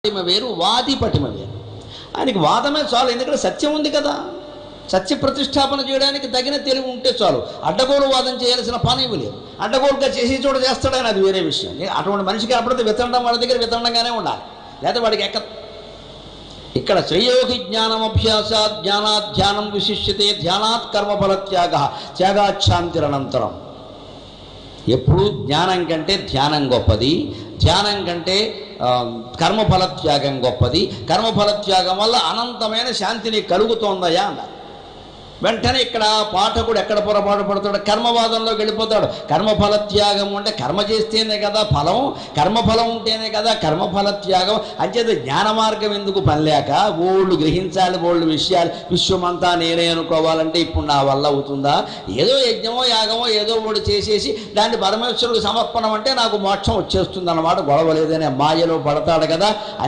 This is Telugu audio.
పటిమ వేరు, వాది పటిమ వేరు. ఆయనకి వాదమే చాలు, ఎందుకంటే సత్యం ఉంది కదా. సత్య ప్రతిష్టాపన చేయడానికి తగిన తెలివి ఉంటే చాలు. అడ్డగోలు వాదం చేయాల్సిన పని ఏమి లేదు. అడ్డగోలుగా చేసి చోట చేస్తాడని అది వేరే విషయం. అటువంటి మనిషికి అప్పుడైతే వితండం వాడి దగ్గర వితండంగానే ఉండాలి, లేదా వాడికి ఎక్క. ఇక్కడ శ్రేయోగి జ్ఞానమభ్యాసాత్ జ్ఞానాత్ ధ్యానం విశిష్యతే ధ్యానాత్ కర్మఫల త్యాగ త్యాగాచ్ఛాంతిరనంతరం. ఎప్పుడు జ్ఞానం కంటే ధ్యానం గొప్పది, ధ్యానం కంటే కర్మఫల త్యాగం గొప్పది. కర్మఫల త్యాగం వల్ల అనంతమైన శాంతిని కలుగుతోందయా అన్నారు. వెంటనే ఇక్కడ పాఠకుడు ఎక్కడ పొరపాటు పడతాడు, కర్మవాదంలోకి వెళ్ళిపోతాడు. కర్మఫల త్యాగం అంటే కర్మ చేస్తేనే కదా ఫలం, కర్మఫలం ఉంటేనే కదా కర్మఫల త్యాగం. అంచేత జ్ఞాన మార్గం ఎందుకు పనిలేక ఓళ్ళు గ్రహించాలి, ఓళ్ళు విషయాలు, విశ్వమంతా నేనే అనుకోవాలంటే ఇప్పుడు నా వల్ల అవుతుందా? ఏదో యజ్ఞమో యాగమో ఏదో ఓడి చేసేసి దాన్ని పరమేశ్వరుడికి సమర్పణం అంటే నాకు మోక్షం వచ్చేస్తుంది అన్నమాట. గొడవ లేదనే మాయలో పడతాడు కదా. అందుకే